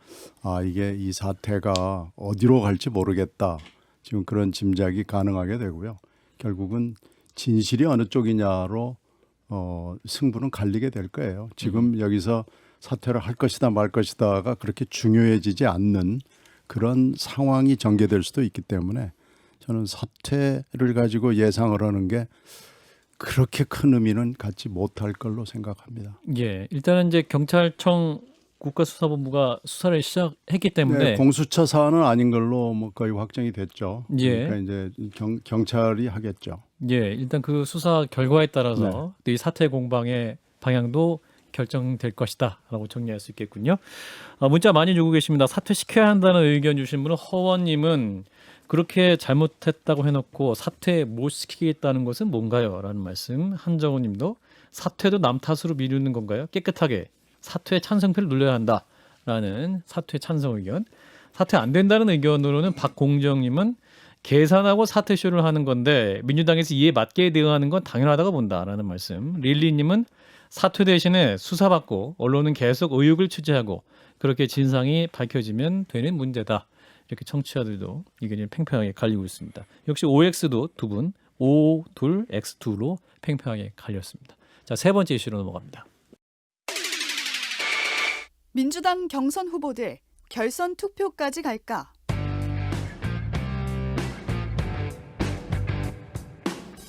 이게 이 사태가 어디로 갈지 모르겠다. 지금 그런 짐작이 가능하게 되고요. 결국은 진실이 어느 쪽이냐로 승부는 갈리게 될 거예요. 지금 여기서 사퇴를 할 것이다 말 것이다가 그렇게 중요해지지 않는 그런 상황이 전개될 수도 있기 때문에 저는 사퇴를 가지고 예상을 하는 게 그렇게 큰 의미는 갖지 못할 걸로 생각합니다. 예, 일단은 이제 경찰청 국가수사본부가 수사를 시작했기 때문에 공수처 사안은 아닌 걸로 거의 확정이 됐죠. 예. 그러니까 이제 경찰이 하겠죠. 예, 일단 그 수사 결과에 따라서 이 사퇴 공방의 방향도 결정될 것이다라고 정리할 수 있겠군요. 문자 많이 주고 계십니다. 사퇴시켜야 한다는 의견 주신 분은 허원님은 그렇게 잘못했다고 해놓고 사퇴 못 시키겠다는 것은 뭔가요? 라는 말씀. 한정우님도 사퇴도 남 탓으로 미루는 건가요? 깨끗하게 사퇴 찬성표를 눌러야 한다라는 사퇴 찬성 의견. 사퇴 안 된다는 의견으로는 박공정님은 계산하고 사퇴쇼를 하는 건데 민주당에서 이에 맞게 대응하는 건 당연하다고 본다라는 말씀. 릴리님은 사퇴 대신에 수사받고 언론은 계속 의혹을 취재하고 그렇게 진상이 밝혀지면 되는 문제다. 이렇게 청취자들도 의견이 팽팽하게 갈리고 있습니다. 역시 OX도 두 분, O2, X2로 팽팽하게 갈렸습니다. 자, 세 번째 이슈로 넘어갑니다. 민주당 경선 후보들 결선 투표까지 갈까?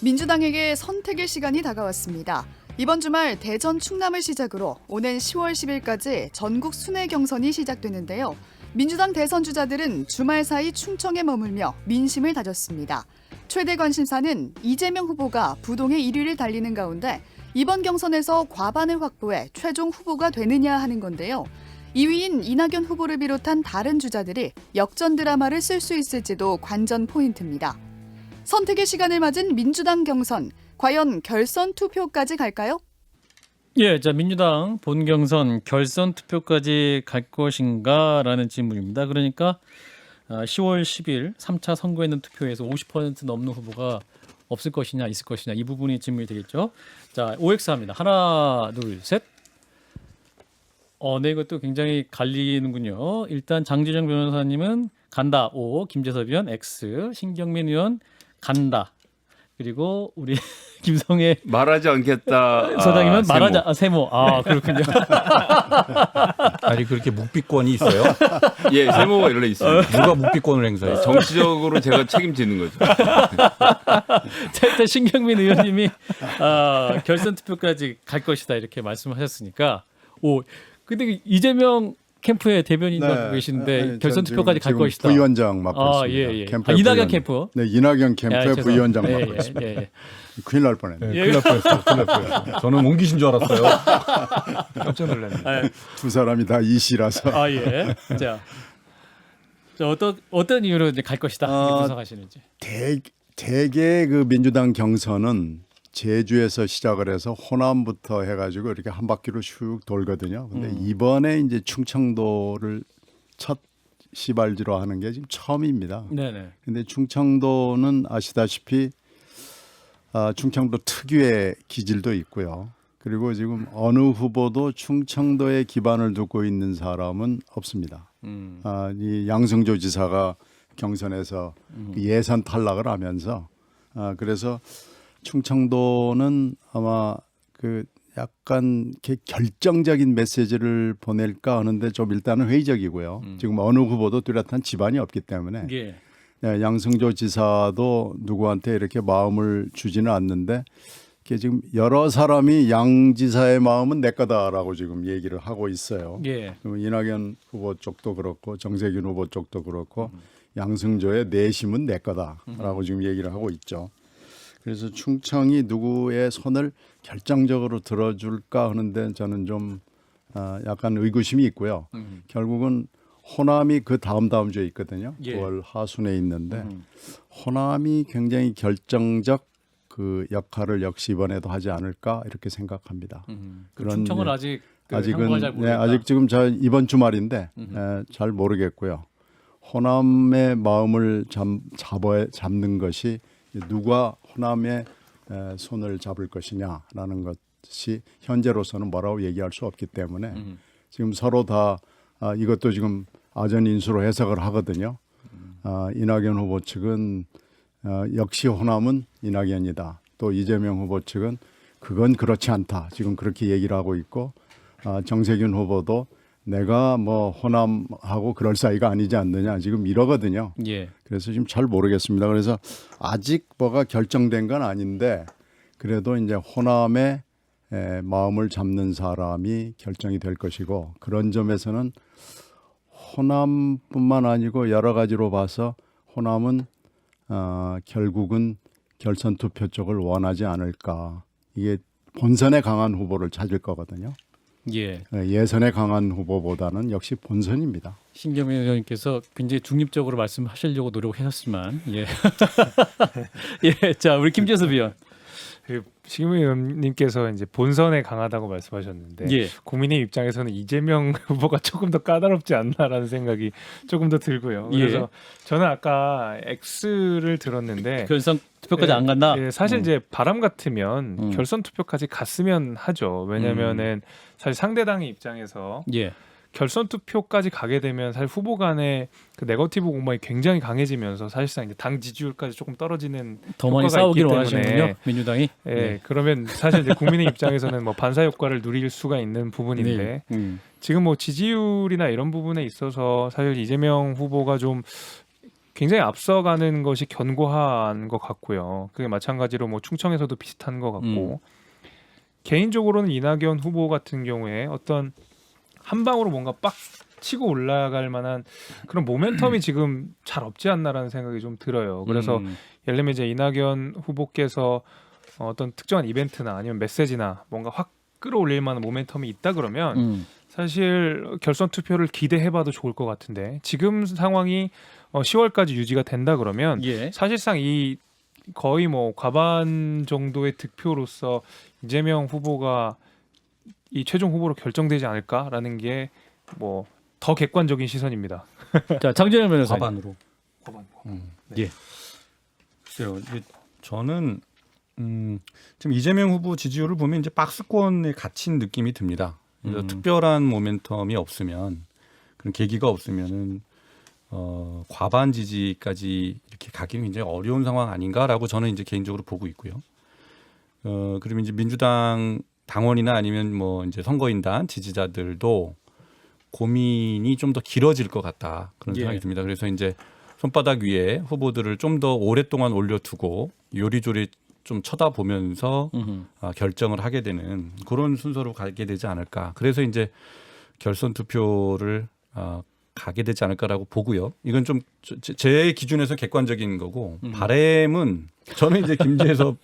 민주당에게 선택의 시간이 다가왔습니다. 이번 주말 대전 충남을 시작으로 오는 10월 10일까지 전국 순회 경선이 시작되는데요. 민주당 대선 주자들은 주말 사이 충청에 머물며 민심을 다졌습니다. 최대 관심사는 이재명 후보가 부동의 1위를 달리는 가운데 이번 경선에서 과반을 확보해 최종 후보가 되느냐 하는 건데요. 2위인 이낙연 후보를 비롯한 다른 주자들이 역전 드라마를 쓸 수 있을지도 관전 포인트입니다. 선택의 시간을 맞은 민주당 경선, 과연 결선 투표까지 갈까요? 예, 자 민주당 본경선 결선 투표까지 갈 것인가라는 질문입니다. 그러니까 10월 10일 3차 선거에는 투표에서 50% 넘는 후보가 없을 것이냐 있을 것이냐 이 부분이 질문이 되겠죠. 자, OX 합니다. 하나, 둘, 셋. 네, 이것도 굉장히 갈리는군요. 일단 장지정 변호사님은 간다 O, 김재섭 의원 X, 신경민 의원 간다. 그리고 우리 김성애 말하지 않겠다. 소장님은 세모. 말하자 세모. 그렇군요. 아니 그렇게 묵비권이 있어요? 예, 세모가 원래 있어요. 누가 묵비권을 행사했어요? 정치적으로 제가 책임지는 거죠. 자, 일단 신경민 의원님이 결선 투표까지 갈 것이다 이렇게 말씀하셨으니까 근데 이재명 캠프의 대변인 맡고 계시는데 결선 투표까지 갈 것이다. 부위원장 맡고 있습니다. 예. 캠프의 이낙연 부위원장. 캠프. 네, 이낙연 캠프의 죄송합니다. 부위원장 예, 맡고 예, 있습니다. 예. 큰일 날 뻔했네요. 큰일 날 뻔했어요. 큰일 날 뻔했어요. 저는 옮기신 줄 알았어요. 깜짝 놀랐네요. 두 사람이 다 이시라서. 예. 자, 어떤 이유로 이제 갈 것이다 이렇게 분석하시는지. 대개 그 민주당 경선은 제주에서 시작을 해서 호남부터 해가지고 이렇게 한 바퀴로 슉 돌거든요. 근데 이번에 이제 충청도를 첫 시발지로 하는 게 지금 처음입니다. 네네. 근데 충청도는 아시다시피 충청도 특유의 기질도 있고요. 그리고 지금 어느 후보도 충청도에 기반을 두고 있는 사람은 없습니다. 이 양승조 지사가 경선에서 그 예선 탈락을 하면서 그래서 충청도는 아마 그 약간 이렇게 결정적인 메시지를 보낼까 하는데 좀 일단은 회의적이고요. 지금 어느 후보도 뚜렷한 지반이 없기 때문에 예. 양승조 지사도 누구한테 이렇게 마음을 주지는 않는데 이게 지금 여러 사람이 양 지사의 마음은 내 거다라고 지금 얘기를 하고 있어요. 예. 그럼 이낙연 후보 쪽도 그렇고 정세균 후보 쪽도 그렇고 양승조의 내심은 내 거다라고 지금 얘기를 하고 있죠. 그래서 충청이 누구의 손을 결정적으로 들어줄까 하는데 저는 좀 약간 의구심이 있고요. 결국은 호남이 그 다음 주에 있거든요. 예. 9월 하순에 있는데 호남이 굉장히 결정적 그 역할을 역시 이번에도 하지 않을까 이렇게 생각합니다. 그런 충청은 예, 아직 상황을 잘 아직은 모르겠다. 아직 지금 이번 주말인데 잘 모르겠고요. 호남의 마음을 잡는 것이 누가 호남의 손을 잡을 것이냐라는 것이 현재로서는 뭐라고 얘기할 수 없기 때문에 지금 서로 다 이것도 지금 아전 인수로 해석을 하거든요. 이낙연 후보 측은 역시 호남은 이낙연이다. 또 이재명 후보 측은 그건 그렇지 않다. 지금 그렇게 얘기를 하고 있고 정세균 후보도 내가 뭐 호남하고 그럴 사이가 아니지 않느냐 지금 이러거든요. 예. 그래서 지금 잘 모르겠습니다. 그래서 아직 뭐가 결정된 건 아닌데 그래도 이제 호남의 마음을 잡는 사람이 결정이 될 것이고 그런 점에서는 호남뿐만 아니고 여러 가지로 봐서 호남은 결국은 결선 투표 쪽을 원하지 않을까. 이게 본선에 강한 후보를 찾을 거거든요. 예. 예선에 강한 후보보다는 역시 본선입니다. 신경민 의원님께서 굉장히 중립적으로 말씀하시려고 노력하셨지만 예. 예. 자, 우리 김재섭 의원. 신경민 의원님께서 이제 본선에 강하다고 말씀하셨는데 예. 국민의 입장에서는 이재명 후보가 조금 더 까다롭지 않나라는 생각이 조금 더 들고요. 예. 그래서 저는 아까 X를 들었는데 결선 투표까지 안 간다. 예, 사실 이제 바람 같으면 결선 투표까지 갔으면 하죠. 왜냐면은 사실 상대당의 입장에서 예. 결선 투표까지 가게 되면 사실 후보 간의 그 네거티브 공방이 굉장히 강해지면서 사실상 이제 당 지지율까지 조금 떨어지는 더 많이 효과가 싸우기를 있기 원하시는군요. 때문에. 민주당이. 예, 그러면 사실 이제 국민의 입장에서는 뭐 반사 효과를 누릴 수가 있는 부분인데 네. 지금 뭐 지지율이나 이런 부분에 있어서 사실 이재명 후보가 좀 굉장히 앞서가는 것이 견고한 것 같고요. 그게 마찬가지로 뭐 충청에서도 비슷한 것 같고 개인적으로는 이낙연 후보 같은 경우에 어떤 한 방으로 뭔가 빡 치고 올라갈 만한 그런 모멘텀이 지금 잘 없지 않나라는 생각이 좀 들어요. 그래서 예를 들면 이제 이낙연 후보께서 어떤 특정한 이벤트나 아니면 메시지나 뭔가 확 끌어올릴 만한 모멘텀이 있다 그러면 사실 결선 투표를 기대해봐도 좋을 것 같은데 지금 상황이 10월까지 유지가 된다 그러면 예. 사실상 이 거의 뭐 과반 정도의 득표로서 이재명 후보가 이 최종 후보로 결정되지 않을까라는 게 뭐 더 객관적인 시선입니다. 자, 장준영 변호사님. 과반으로. 과반. 예. 글쎄요. 저는 지금 이재명 후보 지지율을 보면 이제 박스권에 갇힌 느낌이 듭니다. 그래서 특별한 모멘텀이 없으면 그런 계기가 없으면은 과반 지지까지 이렇게 가기는 굉장히 어려운 상황 아닌가라고 저는 이제 개인적으로 보고 있고요. 그리고 이제 민주당 당원이나 아니면 뭐 이제 선거인단 지지자들도 고민이 좀 더 길어질 것 같다 그런 예. 생각이 듭니다. 그래서 이제 손바닥 위에 후보들을 좀 더 오랫동안 올려두고 요리조리 좀 쳐다보면서 결정을 하게 되는 그런 순서로 가게 되지 않을까. 그래서 이제 결선 투표를 가게 되지 않을까라고 보고요. 이건 좀 제 기준에서 객관적인 거고 바램은 저는 이제 김재섭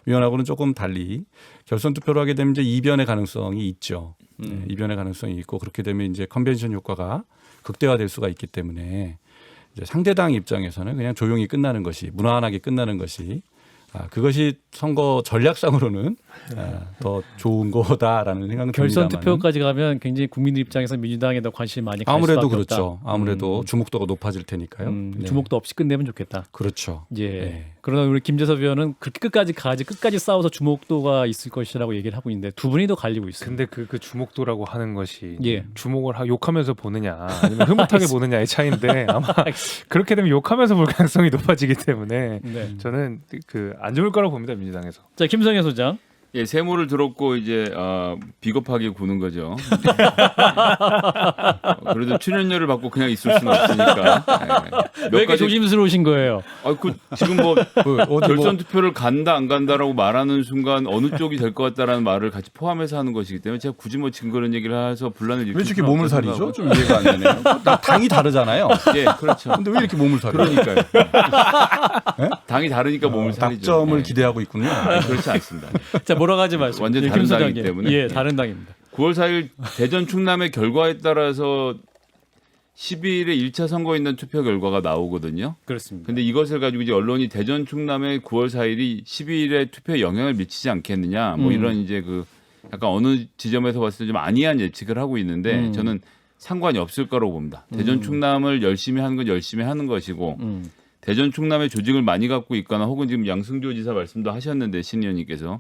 위원하고는 조금 달리 결선 투표를 하게 되면 이제 이변의 가능성이 있죠. 네, 이변의 가능성이 있고 그렇게 되면 이제 컨벤션 효과가 극대화될 수가 있기 때문에 이제 상대당 입장에서는 그냥 조용히 끝나는 것이 무난하게 끝나는 것이 그것이 선거 전략상으로는 더 좋은 거다라는 생각은 결선 듭니다만은. 투표까지 가면 굉장히 국민들 입장에서 민주당에 더 관심이 많이 갈 아무래도 수밖에 그렇죠. 없다. 아무래도 주목도가 높아질 테니까요. 네. 주목도 없이 끝내면 좋겠다. 그렇죠. 예. 네. 그러나 우리 김재섭 의원은 그렇게 끝까지 싸워서 주목도가 있을 것이라고 얘기를 하고 있는데 두 분이 더 갈리고 있어요. 근데 그 주목도라고 하는 것이 예. 주목을 욕하면서 보느냐 아니면 흐뭇하게 보느냐의 차이인데 아마 그렇게 되면 욕하면서 볼 가능성이 높아지기 때문에 네. 저는 안 좋을 거라고 봅니다 민주당에서. 자, 김성애 소장. 예, 세모를 들었고 이제 비겁하게 구는 거죠. 그래도 출연료를 받고 그냥 있을 수는 없으니까. 예. 왜 이렇게 조심스러우신 거예요? 지금 뭐 결선 투표를 간다 안 간다라고 말하는 순간 어느 쪽이 될 것 같다라는 말을 같이 포함해서 하는 것이기 때문에 제가 굳이 뭐 증거는 얘기를 해서 분란을 일으킬 왜 이렇게 수는 몸을 없다고 사리죠? 생각하고. 좀 이해가 안 되네요. 당이 다르잖아요. 예, 그렇죠. 근데 왜 이렇게 몸을 사려? 그러니까요. 당이 다르니까 몸을 사리죠. 닭점을 예. 기대하고 있군요. 그렇지 않습니다. 자, 몰아가지 마시고. 완전 예, 다른 김 당이기 소장님. 때문에. 예, 다른 당입니다. 9월 4일 대전 충남의 결과에 따라서 12일에 1차 선거인단 투표 결과가 나오거든요. 그렇습니다. 근데 이것을 가지고 이제 언론이 대전 충남의 9월 4일이 12일에 투표에 영향을 미치지 않겠느냐 뭐 이런 이제 그 약간 어느 지점에서 봤을 때 좀 안이한 예측을 하고 있는데 저는 상관이 없을 거라고 봅니다. 대전 충남을 열심히 하는 건 열심히 하는 것이고 대전 충남의 조직을 많이 갖고 있거나 혹은 지금 양승조 지사 말씀도 하셨는데 신 의원님께서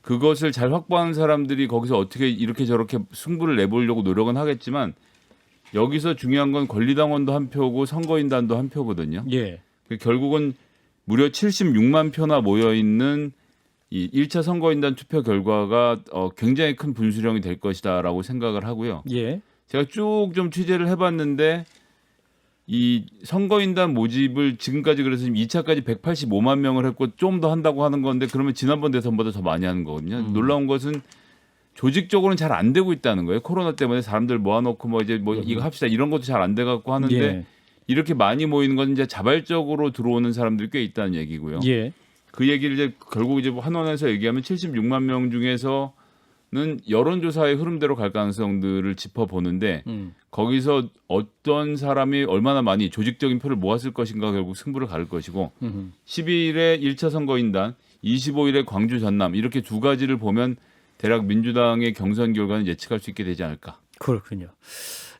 그것을 잘 확보하는 사람들이 거기서 어떻게 이렇게 저렇게 승부를 내보려고 노력은 하겠지만 여기서 중요한 건 권리당원도 한 표고 선거인단도 한 표거든요. 예. 결국은 무려 76만 표나 모여 있는 이 1차 선거인단 투표 결과가 굉장히 큰 분수령이 될 것이다라고 생각을 하고요. 예. 제가 쭉 좀 취재를 해봤는데 이 선거인단 모집을 지금까지 그래서 지금 2차까지 185만 명을 했고 좀 더 한다고 하는 건데 그러면 지난번 대선보다 더 많이 하는 거거든요. 놀라운 것은 조직적으로는 잘 안 되고 있다는 거예요. 코로나 때문에 사람들 모아놓고 뭐 이제 뭐 이거 합시다 이런 것도 잘 안 돼갖고 하는데 예. 이렇게 많이 모이는 건 이제 자발적으로 들어오는 사람들이 꽤 있다는 얘기고요. 예. 그 얘기를 이제 결국 이제 한원에서 얘기하면 76만 명 중에서는 여론조사의 흐름대로 갈 가능성들을 짚어보는데 거기서 어떤 사람이 얼마나 많이 조직적인 표를 모았을 것인가 결국 승부를 가를 것이고 12일에 1차 선거인단 25일에 광주 전남 이렇게 두 가지를 보면 대략 민주당의 경선 결과는 예측할 수 있게 되지 않을까. 그렇군요.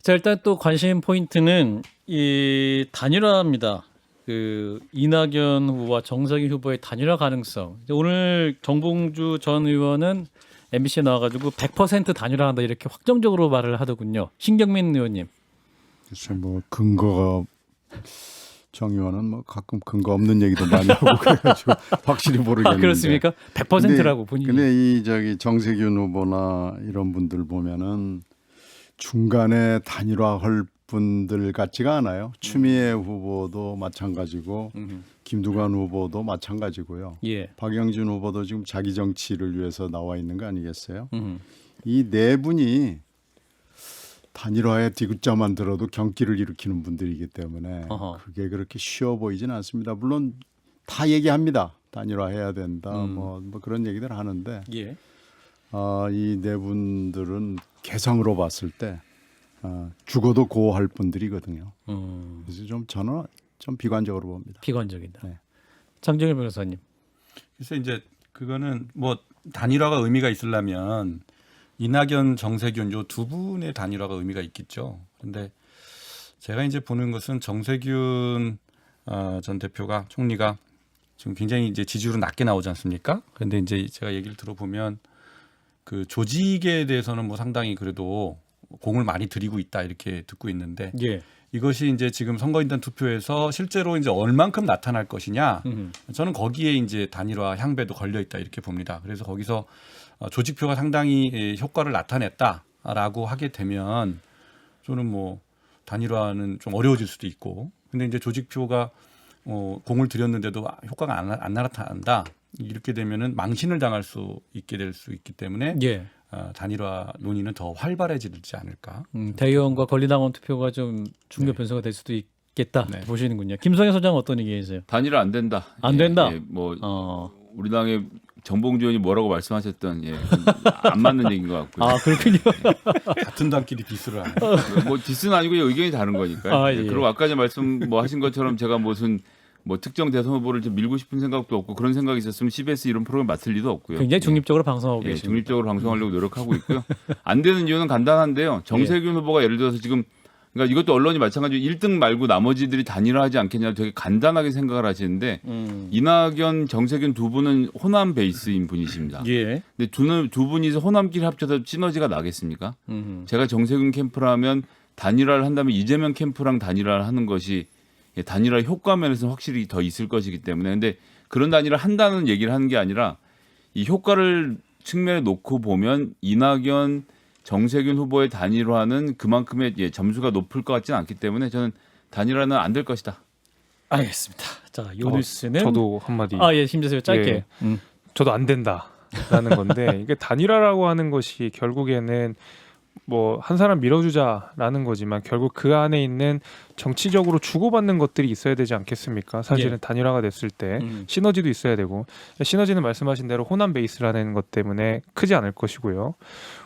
자, 일단 또 관심 포인트는 이 단일화입니다. 그 이낙연 후보와 정세균 후보의 단일화 가능성. 오늘 정봉주 전 의원은 MBC에 나와가지고 100% 단일화한다 이렇게 확정적으로 말을 하더군요. 신경민 의원님. 글쎄 뭐 근거가 정 의원은 뭐 가끔 근거 없는 얘기도 많이 하고 그래가지고 확실히 모르겠는데. 그렇습니까? 100%라고 본인이. 근데 이 정세균 후보나 이런 분들 보면은 중간에 단일화할 분들 같지가 않아요. 추미애 후보도 마찬가지고 김두관 후보도 마찬가지고요. 예. 박영진 후보도 지금 자기 정치를 위해서 나와 있는 거 아니겠어요? 이 네 분이 단일화에 디귿자만 들어도 경기를 일으키는 분들이기 때문에 어허. 그게 그렇게 쉬워 보이지는 않습니다. 물론 다 얘기합니다. 단일화해야 된다. 뭐 그런 얘기들 하는데 예. 이 네 분들은 개성으로 봤을 때 죽어도 고할 분들이거든요. 그래서 저는 좀 비관적으로 봅니다. 비관적이다. 네. 장정일 변호사님. 그래서 이제 그거는 뭐 단일화가 의미가 있으려면 이낙연, 정세균 요 두 분의 단일화가 의미가 있겠죠. 그런데 제가 이제 보는 것은 정세균 전 대표가 총리가 지금 굉장히 이제 지지율은 낮게 나오지 않습니까? 그런데 이제 제가 얘기를 들어보면 그 조직에 대해서는 뭐 상당히 그래도 공을 많이 들이고 있다 이렇게 듣고 있는데 예. 이것이 이제 지금 선거인단 투표에서 실제로 이제 얼만큼 나타날 것이냐 저는 거기에 이제 단일화 향배도 걸려 있다 이렇게 봅니다. 그래서 거기서 조직표가 상당히 효과를 나타냈다라고 하게 되면 저는 뭐 단일화는 좀 어려워질 수도 있고 근데 이제 조직표가 공을 들였는데도 효과가 안 나타난다 이렇게 되면은 망신을 당할 수 있게 될 수 있기 때문에 예. 단일화 논의는 더 활발해지지 않을까. 대의원과 권리당원 투표가 좀 중요 변수가 될 수도 있겠다 네. 보시는군요. 김성애 소장 어떤 얘기세요? 단일화 안 된다. 안 된다. 뭐 우리 당의 정봉주 의원이 뭐라고 말씀하셨던 안 맞는 얘기인 것 같고요. 아 그렇군요. 같은 당끼리 디스를 하네. 뭐 디스는 아니고 의견이 다른 거니까요. 아, 예. 그리고 아까 전에 말씀 뭐 하신 것처럼 제가 무슨 뭐 특정 대선 후보를 좀 밀고 싶은 생각도 없고 그런 생각이 있었으면 CBS 이런 프로그램 맡을 리도 없고요. 굉장히 중립적으로 방송하고 예, 계십니다. 중립적으로 방송하려고 노력하고 있고요. 안 되는 이유는 간단한데요. 정세균 후보가 예를 들어서 지금 그러니까 이것도 언론이 마찬가지로 1등 말고 나머지들이 단일화하지 않겠냐 되게 간단하게 생각을 하시는데 이낙연, 정세균 두 분은 호남 베이스인 분이십니다. 예. 근데 두 분이서 호남끼리 합쳐서 시너지가 나겠습니까? 제가 정세균 캠프라면 단일화를 한다면 이재명 캠프랑 단일화를 하는 것이 단일화 효과 면에서는 확실히 더 있을 것이기 때문에 근데 그런 단일화 한다는 얘기를 하는 게 아니라 이 효과를 측면에 놓고 보면 이낙연, 정세균 후보의 단일화는 그만큼의 점수가 높을 것 같지는 않기 때문에 저는 단일화는 안 될 것이다. 알겠습니다. 자, 요 뉴스는 저도 한마디. 예, 힘주세요. 짧게. 예. 저도 안 된다라는 건데 이게 단일화라고 하는 것이 결국에는 뭐 한 사람 밀어주자라는 거지만 결국 그 안에 있는 정치적으로 주고받는 것들이 있어야 되지 않겠습니까? 사실은 예. 단일화가 됐을 때 시너지도 있어야 되고 시너지는 말씀하신 대로 호남 베이스라는 것 때문에 크지 않을 것이고요.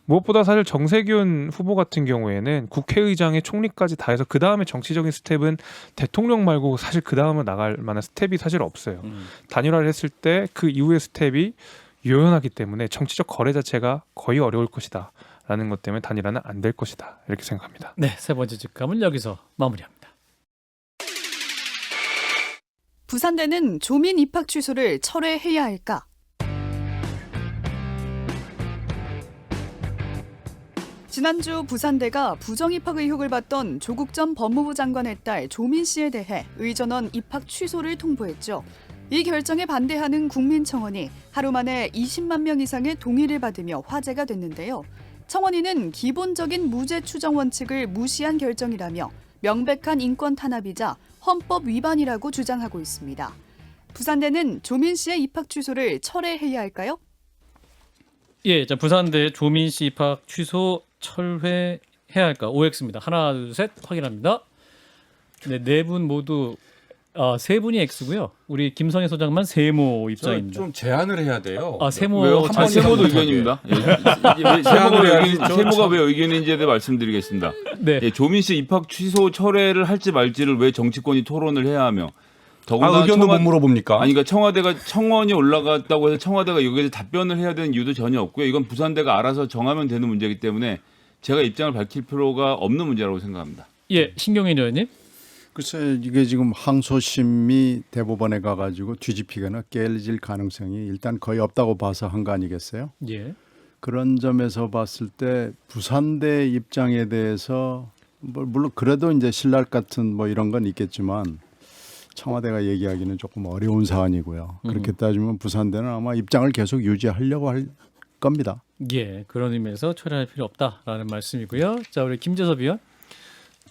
무엇보다 사실 정세균 후보 같은 경우에는 국회의장의 총리까지 다 해서 그 다음에 정치적인 스텝은 대통령 말고 사실 그 다음에 나갈 만한 스텝이 사실 없어요. 단일화를 했을 때 그 이후의 스텝이 유연하기 때문에 정치적 거래 자체가 거의 어려울 것이다. 라는 것 때문에 단일화는 안 될 것이다. 이렇게 생각합니다. 네, 세 번째 직감은 여기서 마무리합니다. 부산대는 조민 입학 취소를 철회해야 할까? 지난주 부산대가 부정입학 의혹을 받던 조국 전 법무부 장관의 딸 조민 씨에 대해 의전원 입학 취소를 통보했죠. 이 결정에 반대하는 국민청원이 하루 만에 20만 명 이상의 동의를 받으며 화제가 됐는데요. 청원인은 기본적인 무죄 추정 원칙을 무시한 결정이라며 명백한 인권 탄압이자 헌법 위반이라고 주장하고 있습니다. 부산대는 조민 씨의 입학 취소를 철회해야 할까요? 예, 자, 부산대 조민 씨 입학 취소 철회해야 할까? OX입니다. 하나, 둘, 셋 확인합니다. 네, 네 분 모두 세 분이 X고요. 우리 김성애 소장만 세모 입장입니다. 좀 제안을 해야 돼요. 세모 왜요? 한 번 세모도 못하게. 의견입니다. 세모가 왜 의견인지에 대해 말씀드리겠습니다. 네. 예, 조민 씨 입학 취소 철회를 할지 말지를 왜 정치권이 토론을 해야 하며 더군다나 의견도 못 물어봅니까? 아니, 그러니까 청와대가 청원이 올라갔다고 해서 청와대가 여기에 답변을 해야 되는 이유도 전혀 없고요. 이건 부산대가 알아서 정하면 되는 문제이기 때문에 제가 입장을 밝힐 필요가 없는 문제라고 생각합니다. 예, 신경민 의원님. 글쎄 이게 지금 항소심이 대법원에 가가지고 뒤집히거나 깨질 가능성이 일단 거의 없다고 봐서 한 거 아니겠어요? 예. 그런 점에서 봤을 때 부산대 입장에 대해서 물론 그래도 이제 신랄 같은 뭐 이런 건 있겠지만 청와대가 얘기하기는 조금 어려운 사안이고요. 그렇게 따지면 부산대는 아마 입장을 계속 유지하려고 할 겁니다. 예, 그런 의미에서 철회할 필요 없다라는 말씀이고요. 자, 우리 김재섭 의원.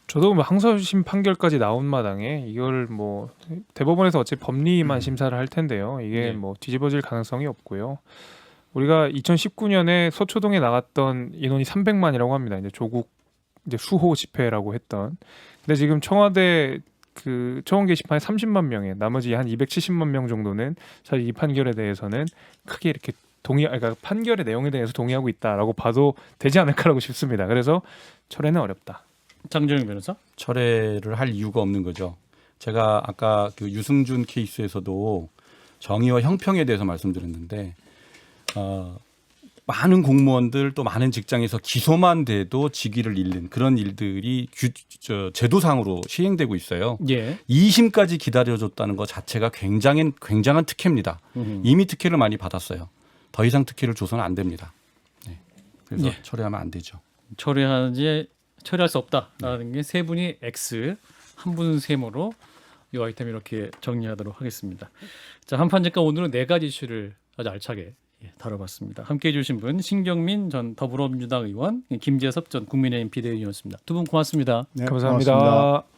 저도 뭐 항소심 판결까지 나온 마당에 이걸 뭐 대법원에서 어차피 법리만 심사를 할 텐데요. 이게 네. 뭐 뒤집어질 가능성이 없고요. 우리가 2019년에 서초동에 나갔던 인원이 300만이라고 합니다. 이제 조국 이제 수호 집회라고 했던. 근데 지금 청와대 그 청원 게시판에 30만 명에 나머지 한 270만 명 정도는 사실 이 판결에 대해서는 크게 이렇게 그러니까 판결의 내용에 대해서 동의하고 있다라고 봐도 되지 않을까라고 싶습니다. 그래서 철회는 어렵다. 장정영 변호사. 철회를 할 이유가 없는 거죠. 제가 아까 그 유승준 케이스에서도 정의와 형평에 대해서 말씀드렸는데 많은 공무원들 또 많은 직장에서 기소만 돼도 직위를 잃는 그런 일들이 제도상으로 시행되고 있어요. 예. 2심까지 기다려줬다는 것 자체가 굉장한 특혜입니다. 이미 특혜를 많이 받았어요. 더 이상 특혜를 줘서는 안 됩니다. 네. 그래서 예. 처리하면 안 되죠. 처리할 수 없다라는 게 세 분이 X, 한 분은 세모로 이 아이템 이렇게 정리하도록 하겠습니다. 자, 한판직감 오늘은 4가지 이슈를 아주 알차게 다뤄봤습니다. 함께해 주신 분 신경민 전 더불어민주당 의원, 김재섭 전 국민의힘 비대위원이었습니다. 두 분 고맙습니다. 네, 감사합니다. 고맙습니다.